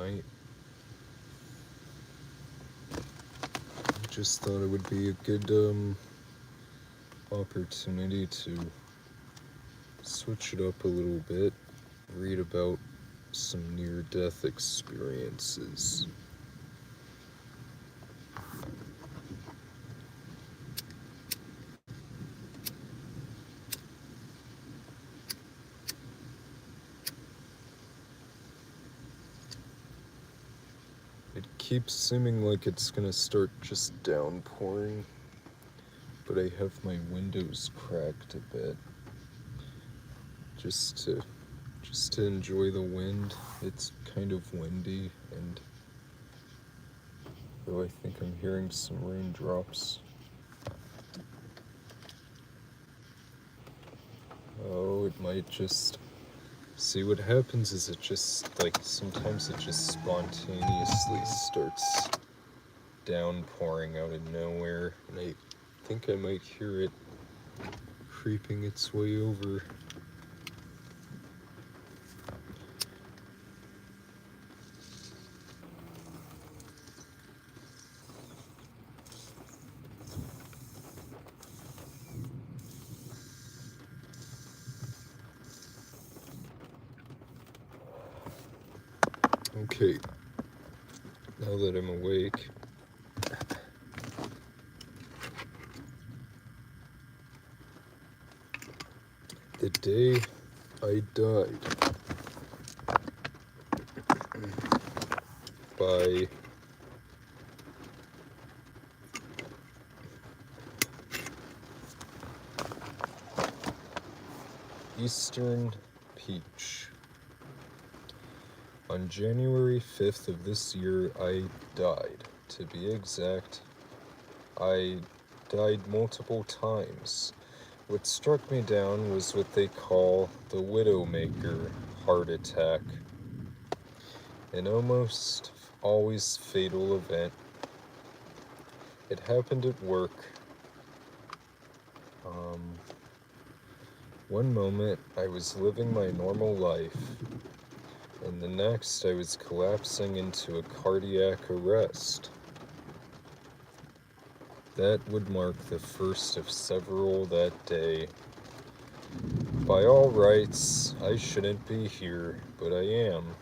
night. I just thought it would be a good opportunity to switch it up a little bit, read about some near-death experiences. It keeps seeming like it's gonna start just downpouring, but I have my windows cracked a bit just to enjoy the wind. It's kind of windy, and though I think I'm hearing some raindrops. Oh, it might just... See, what happens is it just, like, sometimes it just spontaneously starts downpouring out of nowhere, and I think I might hear it creeping its way over. Okay, now that I'm awake, the day I died by Eastern Peach. On January 5th of this year, I died. To be exact, I died multiple times. What struck me down was what they call the Widowmaker heart attack. An almost always fatal event. It happened at work. One moment I was living my normal life, and the next I was collapsing into a cardiac arrest. That would mark the first of several that day. By all rights, I shouldn't be here, but I am.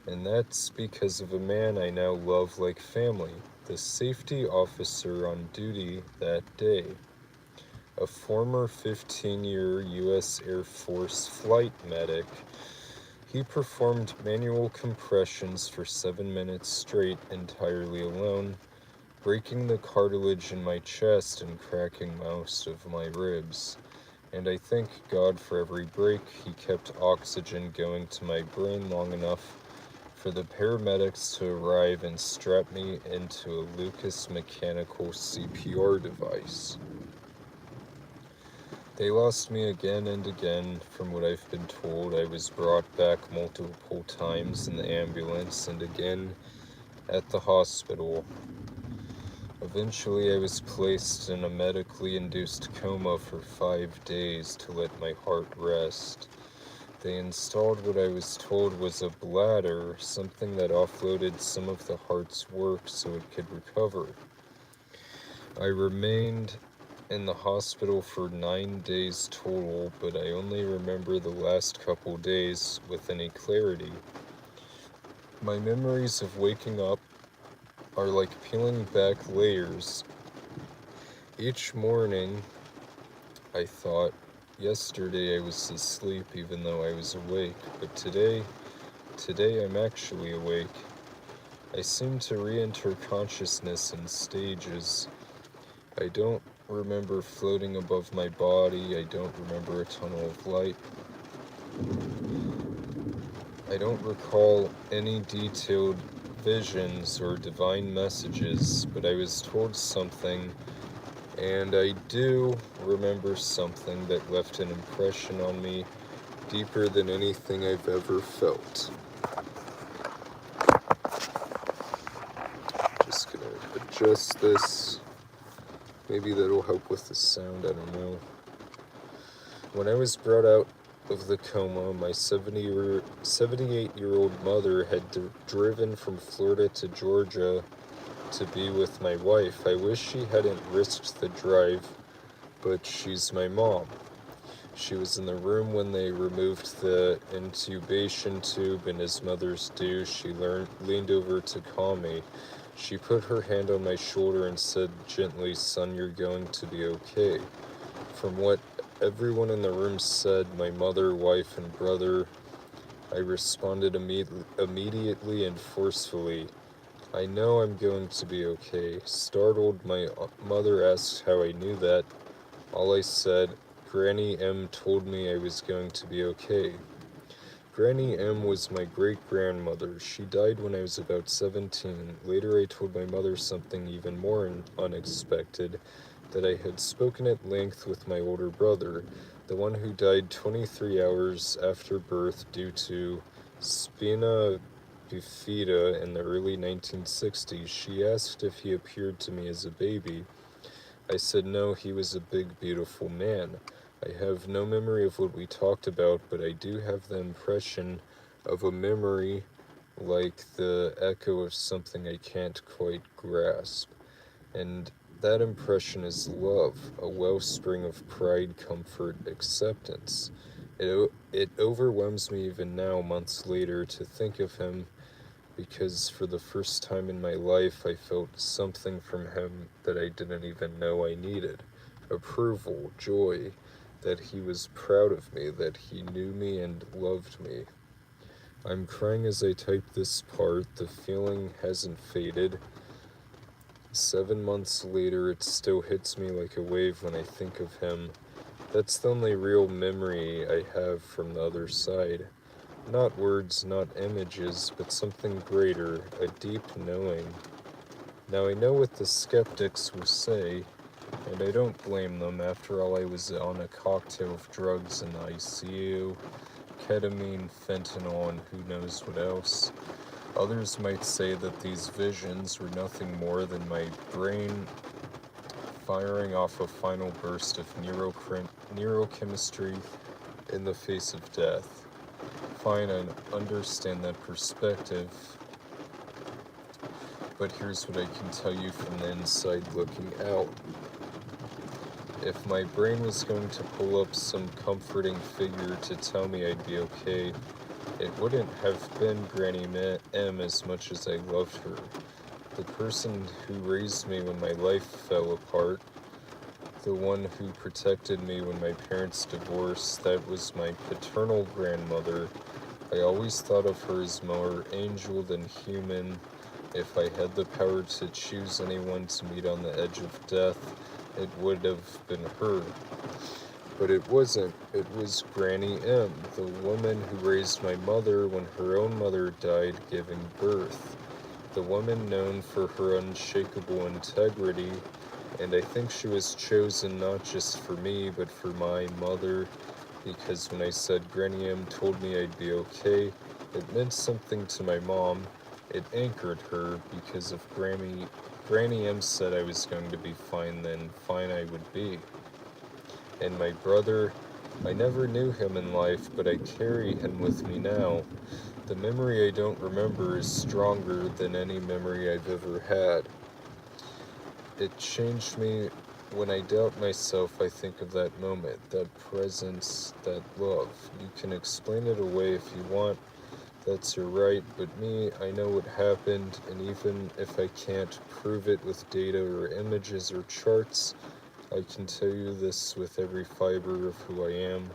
And that's because of a man I now love like family, the safety officer on duty that day. A former 15-year U.S. Air Force flight medic. He performed manual compressions for 7 minutes straight entirely alone, breaking the cartilage in my chest and cracking most of my ribs. And I thank God for every break. He kept oxygen going to my brain long enough for the paramedics to arrive and strap me into a Lucas mechanical CPR device. They lost me again and again. From what I've been told, I was brought back multiple times in the ambulance and again at the hospital. Eventually, I was placed in a medically induced coma for 5 days to let my heart rest. They installed what I was told was a bladder, something that offloaded some of the heart's work so it could recover. I remained in the hospital for 9 days total, but I only remember the last couple days with any clarity. My memories of waking up are like peeling back layers. Each morning, I thought, yesterday I was asleep even though I was awake, but today I'm actually awake. I seem to re-enter consciousness in stages. I don't remember floating above my body. I don't remember a tunnel of light. I don't recall any detailed visions or divine messages, but I was told something, and I do remember something that left an impression on me deeper than anything I've ever felt. Just gonna adjust this. Maybe that'll help with the sound, I don't know. When I was brought out of the coma, my 78-year-old mother had driven from Florida to Georgia to be with my wife. I wish she hadn't risked the drive, but she's my mom. She was in the room when they removed the intubation tube, and as mothers do, she leaned over to calm me. She put her hand on my shoulder and said gently, "Son, you're going to be okay." From what everyone in the room said, my mother, wife, and brother, I responded immediately and forcefully, "I know I'm going to be okay." Startled, my mother asked how I knew that. All I said, "Granny M told me I was going to be okay." Granny M was my great-grandmother. She died when I was about 17. Later I told my mother something even more unexpected, that I had spoken at length with my older brother, the one who died 23 hours after birth due to spina bifida in the early 1960s. She asked if he appeared to me as a baby. I said no, he was a big, beautiful man. I have no memory of what we talked about, but I do have the impression of a memory like the echo of something I can't quite grasp. And that impression is love, a wellspring of pride, comfort, acceptance. It overwhelms me even now, months later, to think of him, because for the first time in my life I felt something from him that I didn't even know I needed. Approval, joy, that he was proud of me, that he knew me and loved me. I'm crying as I type this part. The feeling hasn't faded. 7 months later, it still hits me like a wave when I think of him. That's the only real memory I have from the other side. Not words, not images, but something greater, a deep knowing. Now I know what the skeptics will say, and I don't blame them. After all, I was on a cocktail of drugs in the ICU, ketamine, fentanyl, and who knows what else. Others might say that these visions were nothing more than my brain firing off a final burst of neurochemistry in the face of death. Fine, I understand that perspective, but here's what I can tell you from the inside looking out. If my brain was going to pull up some comforting figure to tell me I'd be okay, it wouldn't have been Granny M as much as I loved her. The person who raised me when my life fell apart, the one who protected me when my parents divorced, that was my paternal grandmother. I always thought of her as more angel than human. If I had the power to choose anyone to meet on the edge of death, it would have been her. But it wasn't. It was Granny M, the woman who raised my mother when her own mother died giving birth. The woman known for her unshakable integrity, and I think she was chosen not just for me, but for my mother, because when I said Granny M told me I'd be okay, it meant something to my mom. It anchored her, because if Granny M said I was going to be fine, then fine I would be. And my brother, I never knew him in life, but I carry him with me now. The memory I don't remember is stronger than any memory I've ever had. It changed me. When I doubt myself, I think of that moment, that presence, that love. You can explain it away if you want, that's your right, but me, I know what happened, and even if I can't prove it with data or images or charts, I can tell you this with every fiber of who I am.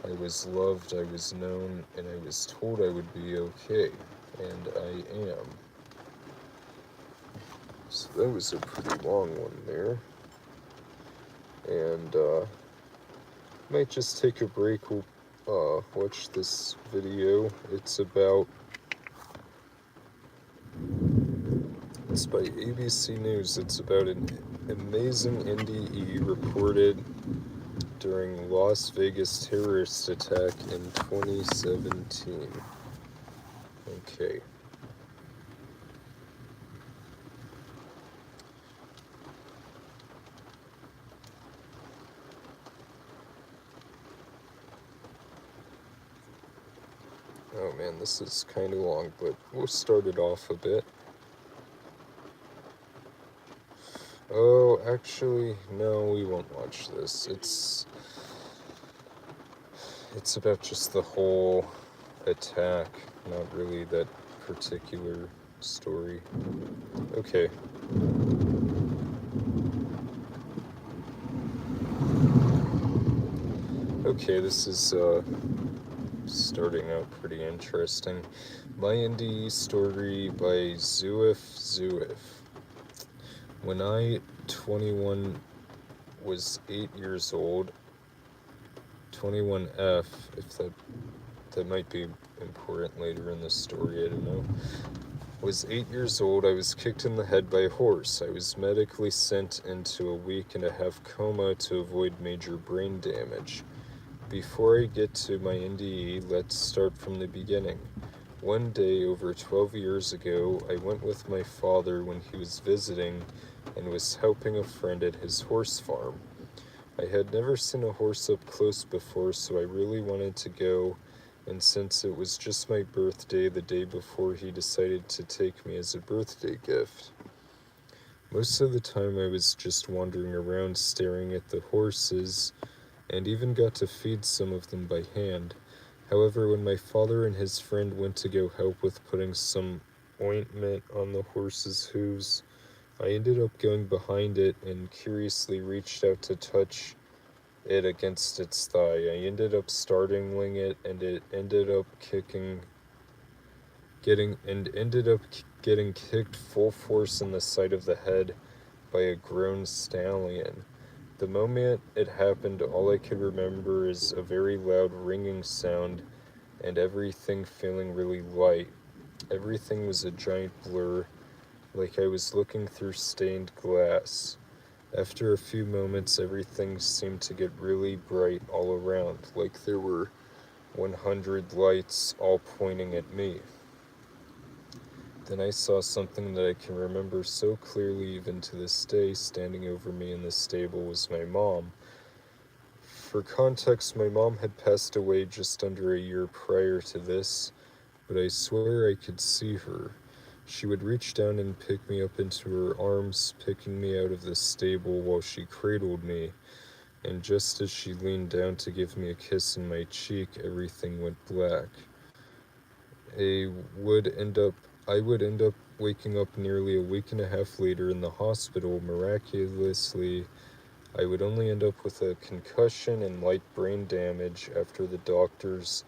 I was loved, I was known, and I was told I would be okay, and I am. So that was a pretty long one there. And might just take a break. We'll watch this video. It's by ABC News. It's about an amazing NDE reported during Las Vegas terrorist attack in 2017. Okay. Oh man, this is kind of long, but we'll start it off a bit. Oh, actually, no, we won't watch this. It's about just the whole attack, not really that particular story. Okay. Okay, this is starting out pretty interesting. My NDE story by Zuif. When I, 21, was 8 years old, 21F, if that might be important later in the story, I don't know. Was 8 years old, I was kicked in the head by a horse. I was medically sent into a week-and-a-half coma to avoid major brain damage. Before I get to my NDE, let's start from the beginning. One day, over 12 years ago, I went with my father when he was visiting and was helping a friend at his horse farm. I had never seen a horse up close before, so I really wanted to go, and since it was just my birthday the day before, he decided to take me as a birthday gift. Most of the time I was just wandering around staring at the horses, and even got to feed some of them by hand. However, when my father and his friend went to go help with putting some ointment on the horse's hooves, I ended up going behind it and curiously reached out to touch it against its thigh. I ended up startling it, and it ended up getting kicked full force in the side of the head by a grown stallion. The moment it happened, all I could remember is a very loud ringing sound and everything feeling really light. Everything was a giant blur, like I was looking through stained glass. After a few moments, everything seemed to get really bright all around, like there were 100 lights all pointing at me. Then I saw something that I can remember so clearly even to this day. Standing over me in the stable was my mom. For context, my mom had passed away just under a year prior to this, but I swear I could see her. She would reach down and pick me up into her arms, picking me out of the stable while she cradled me, and just as she leaned down to give me a kiss in my cheek, everything went black. I would end up waking up nearly a week and a half later in the hospital. Miraculously, I would only end up with a concussion and light brain damage after the doctors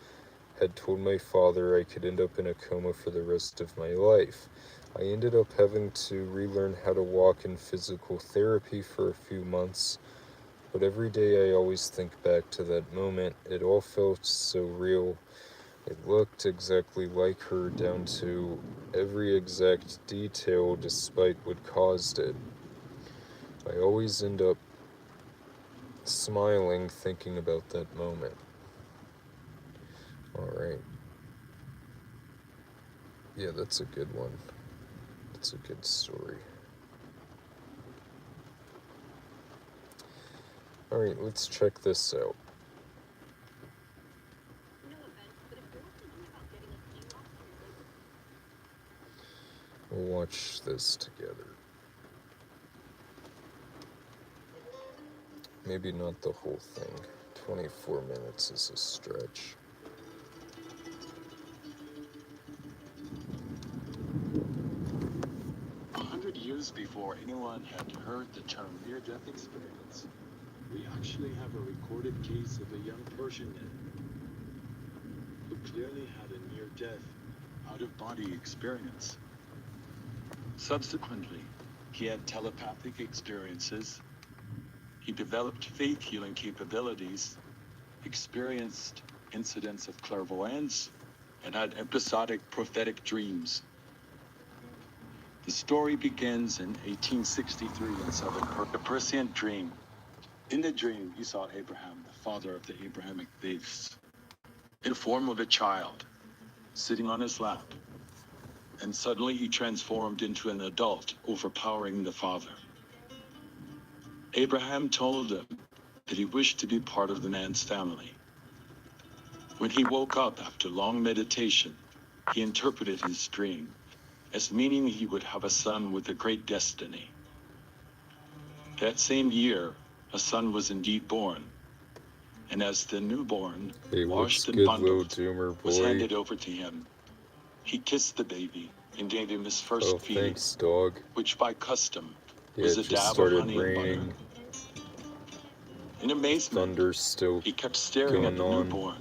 had told my father I could end up in a coma for the rest of my life. I ended up having to relearn how to walk in physical therapy for a few months, but every day I always think back to that moment. It all felt so real. It looked exactly like her down to every exact detail despite what caused it. I always end up smiling thinking about that moment. Alright. Yeah, that's a good one. That's a good story. Alright, let's check this out. We'll watch this together. Maybe not the whole thing. 24 minutes is a stretch. Years before anyone had heard the term near-death experience, we actually have a recorded case of a young Persian man who clearly had a near-death, out-of-body experience. Subsequently, he had telepathic experiences, he developed faith-healing capabilities, experienced incidents of clairvoyance, and had episodic prophetic dreams. The story begins in 1863 in southern the prescient dream. In the dream, he saw Abraham, the father of the Abrahamic faiths, in the form of a child, sitting on his lap. And suddenly he transformed into an adult, overpowering the father. Abraham told him that he wished to be part of the man's family. When he woke up after long meditation, he interpreted his dream as meaning he would have a son with a great destiny. That same year, a son was indeed born, and as the newborn, Hey, what's washed and good, little bundled, doomer was boy? handed over to him, he kissed the baby and gave him his first Oh, feeding, thanks, dog. which by custom Yeah, was it a just dab of started honey and butter. raining. In amazement, Thunder's still he kept staring at going the on. newborn,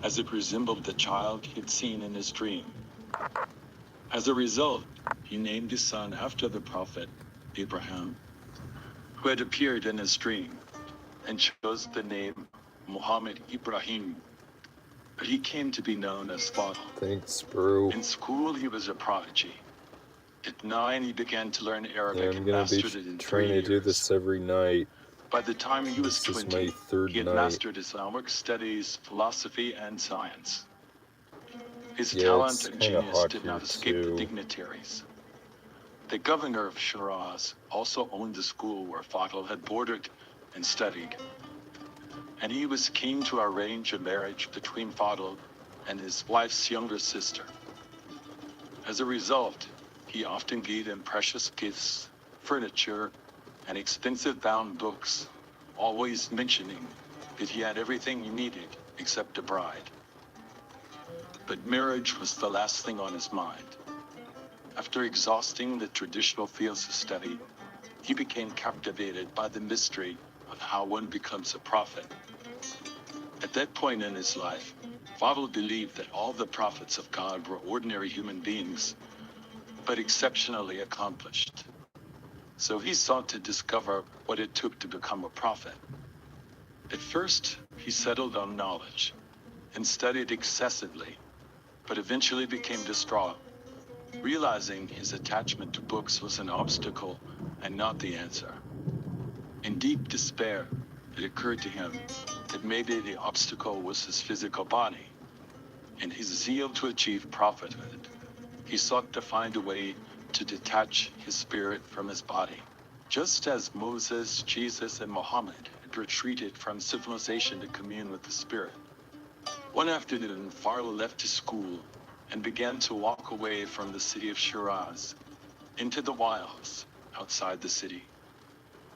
as it resembled the child he had seen in his dream. As a result, he named his son after the prophet Abraham, who had appeared in his dream, and chose the name Muhammad Ibrahim. But he came to be known as Fadl. Thanks, bro. In school, he was a prodigy. At 9, he began to learn Yeah, Arabic I'm and gonna be mastered it in 3 trying to years. do this every night. By the time he was This is 20, my third he had night. mastered Islamic studies, philosophy, and science. His Yeah, talent it's and kinda genius hot did here not escape the too. dignitaries. The governor of Shiraz also owned the school where Fadl had boarded and studied, and he was keen to arrange a marriage between Fadl and his wife's younger sister. As a result, he often gave him precious gifts, furniture, and expensive bound books, always mentioning that he had everything he needed except a bride. But marriage was the last thing on his mind. After exhausting the traditional fields of study, he became captivated by the mystery of how one becomes a prophet. At that point in his life, Fadl believed that all the prophets of God were ordinary human beings, but exceptionally accomplished. So he sought to discover what it took to become a prophet. At first, he settled on knowledge and studied excessively, but eventually became distraught, realizing his attachment to books was an obstacle and not the answer. In deep despair, it occurred to him that maybe the obstacle was his physical body. In his zeal to achieve prophethood, he sought to find a way to detach his spirit from his body. Just as Moses, Jesus, and Muhammad had retreated from civilization to commune with the spirit. One afternoon, Fadl left his school and began to walk away from the city of Shiraz into the wilds outside the city.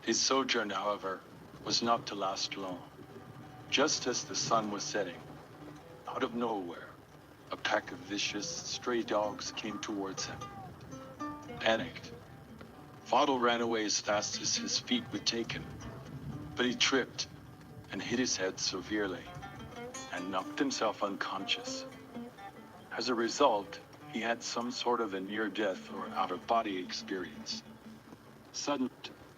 His sojourn, however, was not to last long. Just as the sun was setting, out of nowhere, a pack of vicious, stray dogs came towards him. Panicked, Fadl ran away as fast as his feet would take him, but he tripped and hit his head severely and knocked himself unconscious. As a result, he had some sort of a near-death or out-of-body experience. Sudden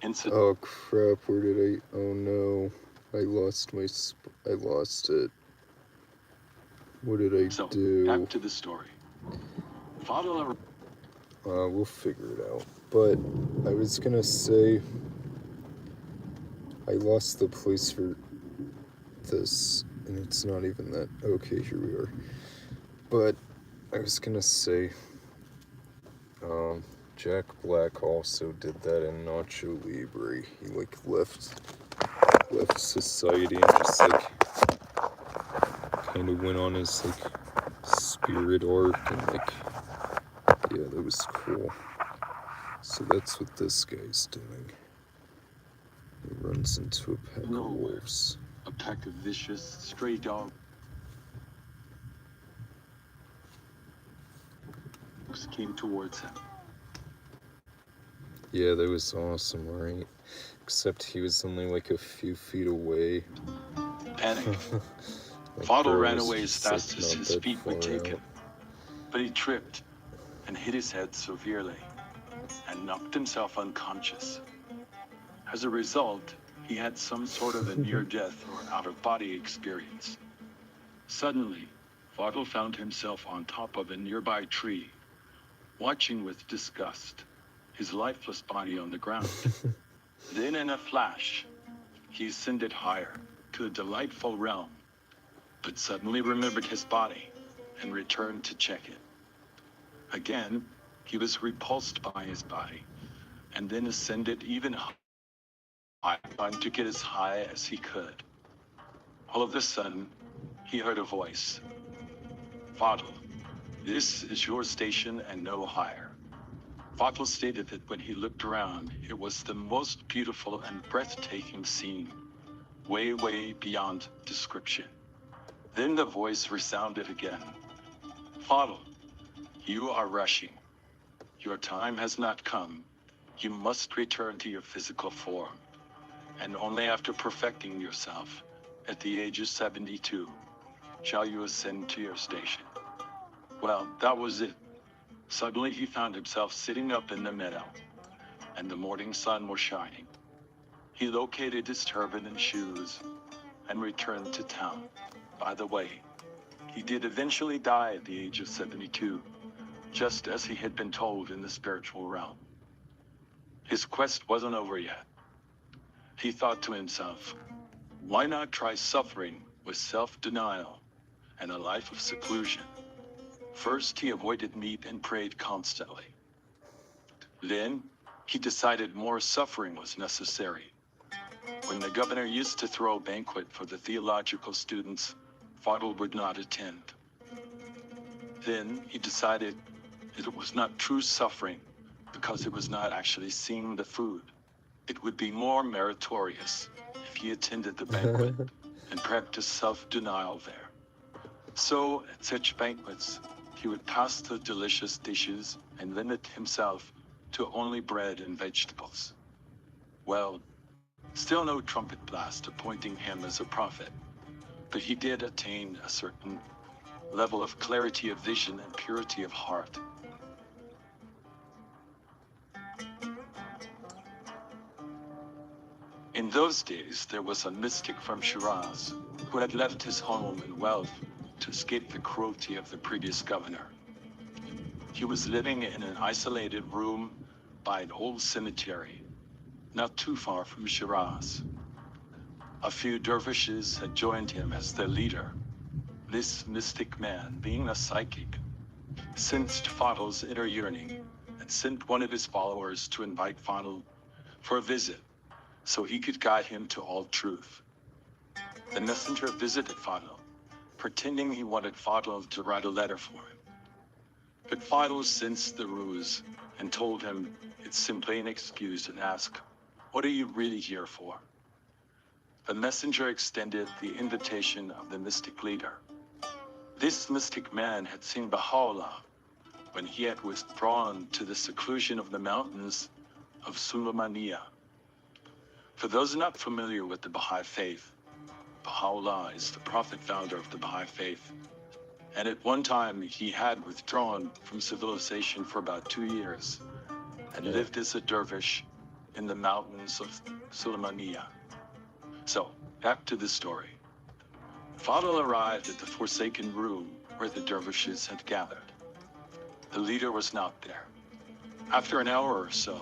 incident. Oh crap, where did I... Oh no. I lost I lost it. What did I So, do? back to the story. Fadl We'll figure it out. But I was gonna say... I lost the place for this, and it's not even that... Okay, here we are. But I was gonna say... Jack Black also did that in Nacho Libre. He, like, left society and just, like, kind of went on his, like, spirit arc, and, like, yeah, that was cool. So that's what this guy's doing. He runs into a pack of wolves. a pack of vicious, stray dogs came towards him. Yeah, that was awesome, right? Except he was only like a few feet away. Panicked, Like, Fadl bro ran was away as just, fast like, as not his that feet would far take out. him, but he tripped and hit his head severely and knocked himself unconscious. As a result, he had some sort of a near-death or out-of-body experience. Suddenly, Fadl found himself on top of a nearby tree, watching with disgust his lifeless body on the ground. Then in a flash, he ascended higher to a delightful realm, but suddenly remembered his body and returned to check it. Again, he was repulsed by his body, and then ascended even higher, trying to get as high as he could. All of a sudden, he heard a voice. Fadl, this is your station and no higher. Fadl stated that when he looked around, it was the most beautiful and breathtaking scene, way, way beyond description. Then the voice resounded again. Fadl, you are rushing. Your time has not come. You must return to your physical form. And only after perfecting yourself, at the age of 72, shall you ascend to your station. Well, that was it. Suddenly he found himself sitting up in the meadow, and the morning sun was shining. He located his turban and shoes, and returned to town. By the way, he did eventually die at the age of 72, just as he had been told in the spiritual realm. His quest wasn't over yet. He thought to himself, why not try suffering with self-denial and a life of seclusion? First, he avoided meat and prayed constantly. Then, he decided more suffering was necessary. When the governor used to throw a banquet for the theological students, Fadl would not attend. Then, he decided that it was not true suffering because it was not actually seeing the food. It would be more meritorious if he attended the banquet and practiced self-denial there. So, at such banquets, he would pass the delicious dishes and limit himself to only bread and vegetables. Well, still no trumpet blast appointing him as a prophet, but he did attain a certain level of clarity of vision and purity of heart. In those days, there was a mystic from Shiraz who had left his home and wealth to escape the cruelty of the previous governor. He was living in an isolated room by an old cemetery, not too far from Shiraz. A few dervishes had joined him as their leader. This mystic man, being a psychic, sensed Fadl's inner yearning and sent one of his followers to invite Fadl for a visit so he could guide him to all truth. The messenger visited Fadl, pretending he wanted Fadl to write a letter for him. But Fadl sensed the ruse and told him it's simply an excuse and asked, what are you really here for? The messenger extended the invitation of the mystic leader. This mystic man had seen Baha'u'llah when he had withdrawn to the seclusion of the mountains of Sulaymaniyah. For those not familiar with the Baha'i faith, Baha'u'llah is the prophet founder of the Baha'i faith. And at one time, he had withdrawn from civilization for about 2 years and lived as a dervish in the mountains of Sulaymaniyah. So, back to the story. Fadl arrived at the forsaken room where the dervishes had gathered. The leader was not there. After an hour or so,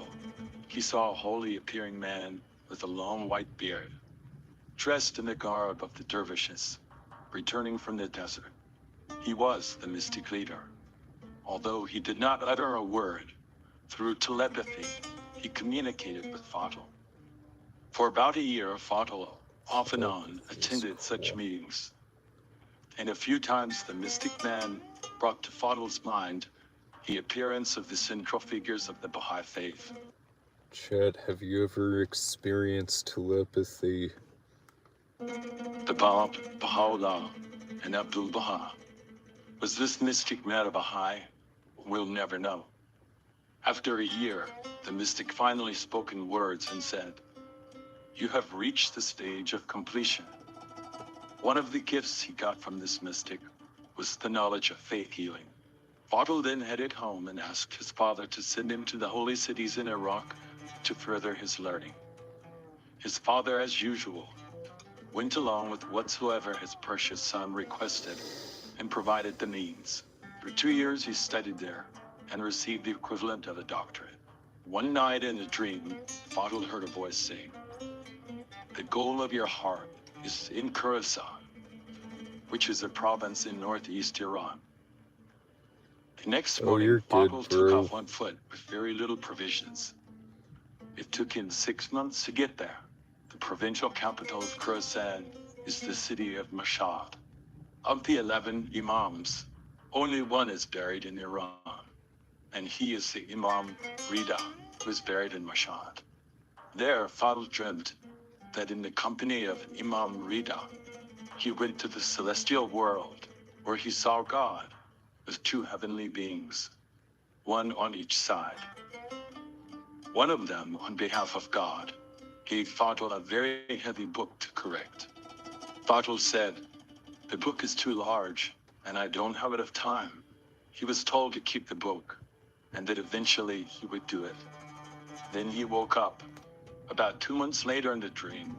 he saw a holy appearing man with a long white beard, dressed in the garb of the dervishes, returning from the desert. He was the mystic leader. Although he did not utter a word, through telepathy, he communicated with Fadl. For about a year, Fadl, off and on, attended such meetings. And a few times the mystic man brought to Fadl's mind the appearance of the central figures of the Baha'i faith. Chad, have you ever experienced telepathy? The Baha'u'llah and Abdul Baha. Was this mystic man a Baha'i? We'll never know. After a year, the mystic finally spoke in words and said, you have reached the stage of completion. One of the gifts he got from this mystic was the knowledge of faith healing. Fadl then headed home and asked his father to send him to the holy cities in Iraq to further his learning. His father, as usual, went along with whatsoever his precious son requested and provided the means. For 2 years he studied there and received the equivalent of a doctorate. One night in a dream, Fadl heard a voice saying, the goal of your heart is in Khorasan, which is a province in northeast Iran. The next morning, Fadl took off on foot with very little provisions. It took him 6 months to get there. The provincial capital of Khorasan is the city of Mashhad. Of the 11 Imams, only one is buried in Iran, and he is the Imam Rida, who is buried in Mashhad. There, Fadl dreamt that in the company of Imam Rida, he went to the celestial world, where he saw God with two heavenly beings, one on each side. One of them, on behalf of God, gave Fadl a very heavy book to correct. Fadl said, "The book is too large, and I don't have enough time." He was told to keep the book, and that eventually he would do it. Then he woke up. About 2 months later in the dream,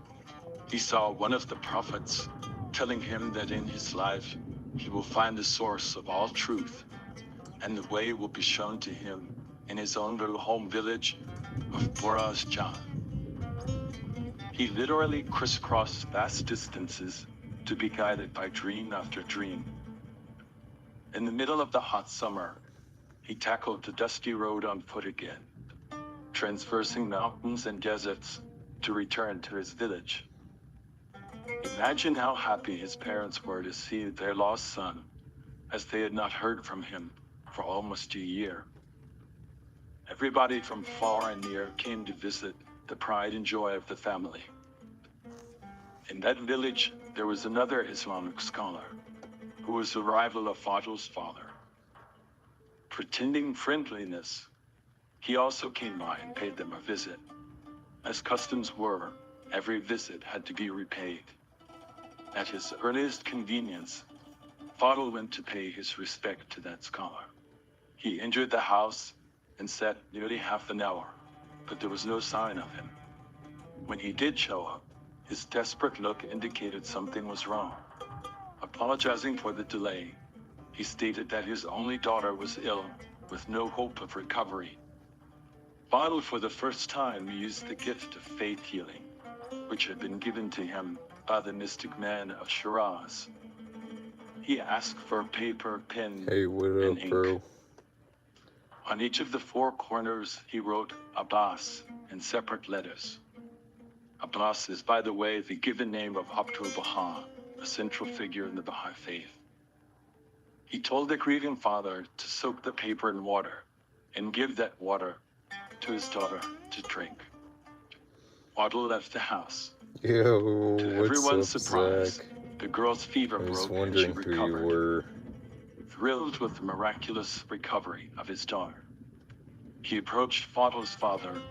he saw one of the prophets telling him that in his life he will find the source of all truth, and the way will be shown to him in his own little home village of Borazjan. He literally crisscrossed vast distances to be guided by dream after dream. In the middle of the hot summer, he tackled the dusty road on foot again, traversing mountains and deserts to return to his village. Imagine how happy his parents were to see their lost son, as they had not heard from him for almost a year. Everybody from far and near came to visit the pride and joy of the family. In that village, there was another Islamic scholar, who was the rival of Fadl's father. Pretending friendliness, he also came by and paid them a visit. As customs were, every visit had to be repaid. At his earliest convenience, Fadl went to pay his respect to that scholar. He entered the house and sat nearly half an hour, but there was no sign of him. When he did show up, his desperate look indicated something was wrong. Apologizing for the delay, he stated that his only daughter was ill, with no hope of recovery. Fadl for the first time used the gift of faith healing, which had been given to him by the mystic man of Shiraz. He asked for paper, pen, Hey, what and up, ink. bro? On each of the four corners, he wrote Abbas in separate letters. Abbas is, by the way, the given name of Abdul Baha, a central figure in the Baha'i faith. He told the grieving father to soak the paper in water and give that water to his daughter to drink. Fadl left the house. Yo, To what's everyone's up, surprise, Zach? the girl's fever I was broke and she wondering who you recovered. were. Thrilled with the miraculous recovery of his daughter, he approached Fadl's father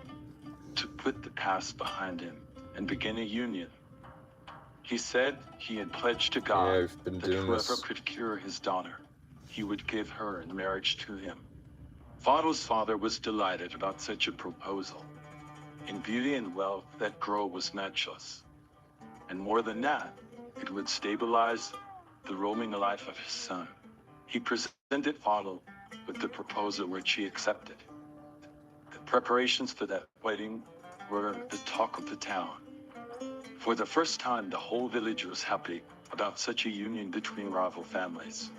to put the past behind him and begin a union. He said he had pledged to God Yeah, I've been that doing whoever this. could cure his daughter, he would give her in marriage to him. Fadl's father was delighted about such a proposal. In beauty and wealth, that girl was matchless. And more than that, it would stabilize the roaming life of his son. He presented Fadl with the proposal, which he accepted. The preparations for that wedding were the talk of the town. For the first time, the whole village was happy about such a union between rival families.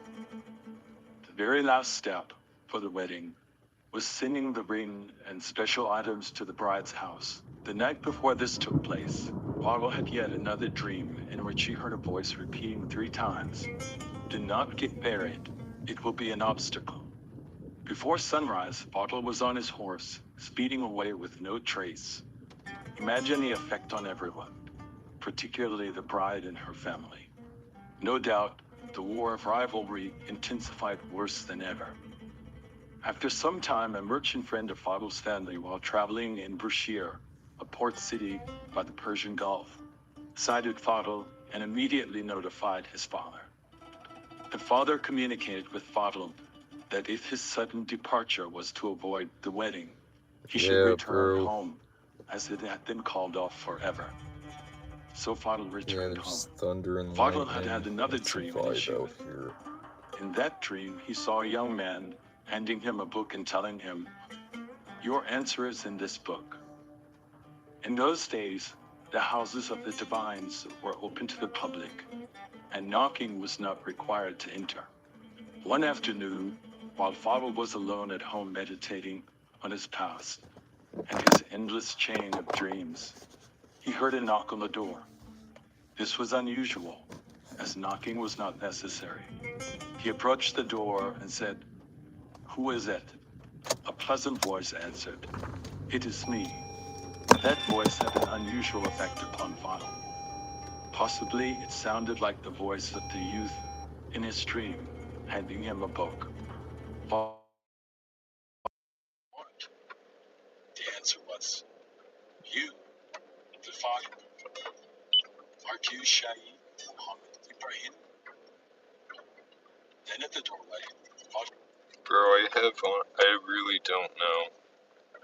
The very last step for the wedding was sending the ring and special items to the bride's house. The night before this took place, Fadl had yet another dream in which he heard a voice repeating 3 times, "Do not get married, it will be an obstacle." Before sunrise, Fadl was on his horse, speeding away with no trace. Imagine the effect on everyone, particularly the bride and her family. No doubt, the war of rivalry intensified worse than ever. After some time, a merchant friend of Fadl's family, while traveling in Bushehr, a port city by the Persian Gulf, sighted Fadl and immediately notified his father. The father communicated with Fadl that if his sudden departure was to avoid the wedding, he should Yeah, return bro. home, as it had been called off forever. So Fadl Yeah, returned home. there's thunder and Fadl lightning. had another It's a dream in his vibe out youth. here. In that dream, he saw a young man handing him a book and telling him, "Your answer is in this book." In those days, the houses of the divines were open to the public, and knocking was not required to enter. One afternoon, while Fadl was alone at home meditating on his past and his endless chain of dreams, he heard a knock on the door. This was unusual. as knocking was not necessary. He approached the door and said, "Who is it?" A pleasant voice answered, "It is me." That voice had an unusual effect upon Fadl. Possibly it sounded like the voice of the youth in his dream, handing him a book. What? The answer was, "You, the Fadl. Aren't you Shahi Muhammad Ibrahim?" Then at the doorway, Fadl. Bro, I really don't know.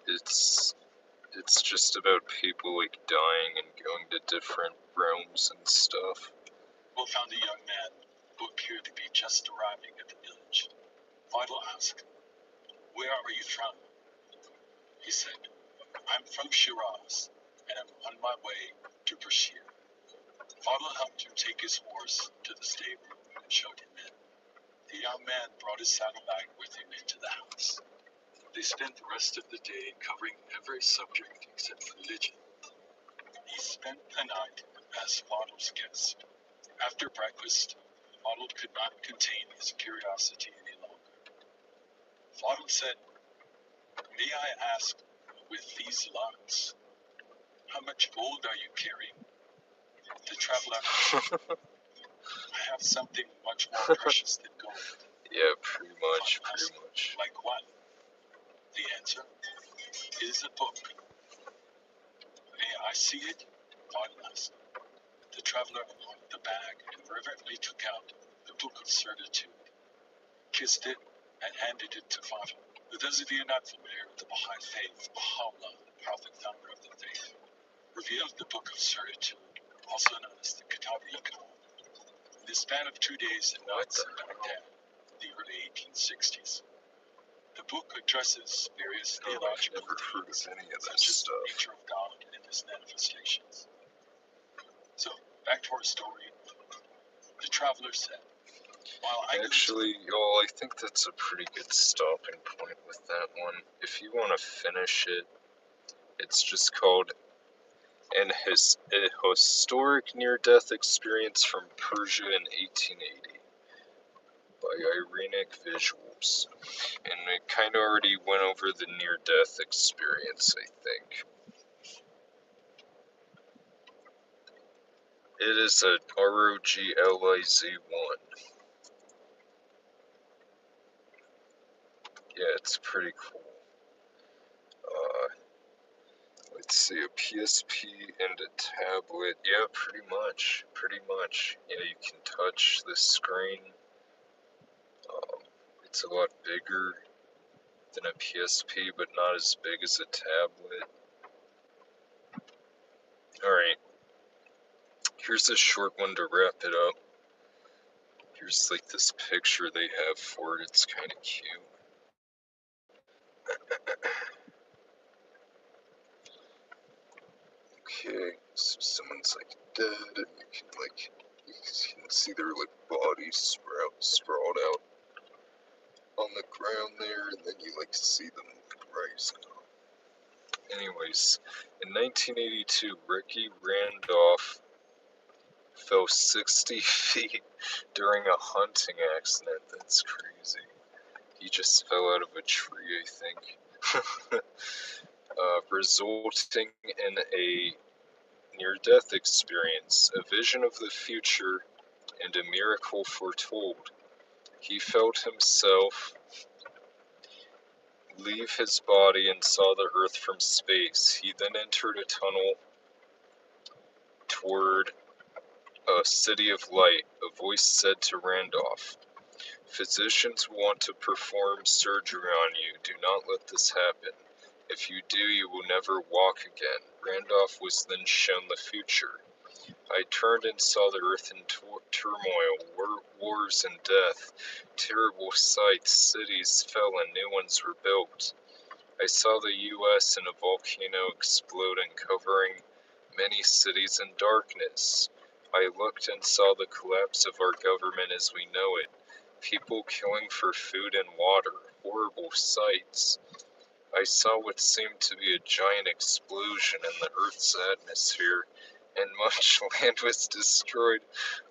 It's just about people like dying and going to different realms and stuff. Found a young man who appeared to be just arriving at the village. Fadl asked, "Where are you from?" He said, "I'm from Shiraz, and I'm on my way to Bashir." Fadl helped him take his horse to the stable and showed him in. The young man brought his saddlebag with him into the house. They spent the rest of the day covering every subject except religion. He spent the night as Fadl's guest. After breakfast, Fadl could not contain his curiosity any longer. Fadl said, "May I ask, with these locks, how much gold are you carrying?" The traveler answered, "I have something much more precious than gold." Yeah, pretty much. "Like what?" The answer is a book. "May I see it?" Fadl asked. The traveler unlocked the bag and reverently took out the Book of Certitude, kissed it, and handed it to Fadl. For those of you not familiar with the Baha'i faith, Baha'u'llah, the prophet founder of the faith, revealed the Book of Certitude, also known as the Kitab-i-Iqan, in the span of 2 days and nights in Baghdad, in the early 1860s. The book addresses various theological themes, such as the nature of God and his manifestations. So, back to our story. The traveler said, Actually, y'all, I think that's a pretty good stopping point with that one. If you want to finish it, it's just called a historic near-death experience from Persia in 1880 by Irenic Visuals. And it kind of already went over the near-death experience, I think. It is a ROGLIZ1. Yeah, it's pretty cool. Let's see, a PSP and a tablet. Yeah, pretty much. Yeah, you can touch the screen. It's a lot bigger than a PSP, but not as big as a tablet. Alright, here's a short one to wrap it up. Here's like this picture they have for it. It's kind of cute. Okay, so someone's like dead, and you can see their like bodies sprawled out on the ground there, and then you like see them rising up. Anyways, in 1982, Ricky Randolph fell 60 feet during a hunting accident. That's crazy. He just fell out of a tree, I think. Resulting in a near-death experience, a vision of the future, and a miracle foretold. He felt himself leave his body and saw the earth from space. He then entered a tunnel toward a city of light. A voice said to Randolph, "Physicians want to perform surgery on you. Do not let this happen. If you do, you will never walk again." Randolph was then shown the future. I turned and saw the earth in turmoil, wars and death, terrible sights, cities fell and new ones were built. I saw the U.S. in a volcano exploding, covering many cities in darkness. I looked and saw the collapse of our government as we know it, people killing for food and water, horrible sights. I saw what seemed to be a giant explosion in the Earth's atmosphere, and much land was destroyed.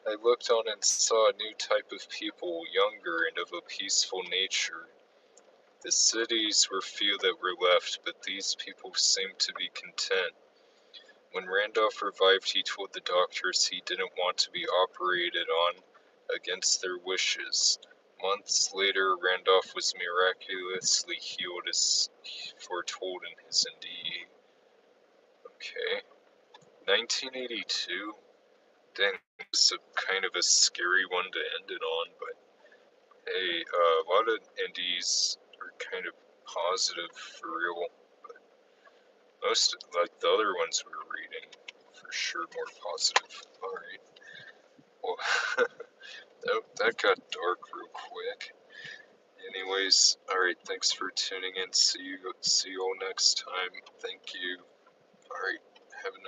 I looked on and saw a new type of people, younger and of a peaceful nature. The cities were few that were left, but these people seemed to be content. When Randolph revived, he told the doctors he didn't want to be operated on against their wishes. Months later, Randolph was miraculously healed as foretold in his NDE. Okay. 1982. Dang, it's a kind of a scary one to end it on, but hey, a lot of NDEs are kind of positive for real. But most, like the other ones we were reading, for sure more positive. Alright. Well, that got dark real quick. Anyways, alright, thanks for tuning in. See you all next time. Thank you.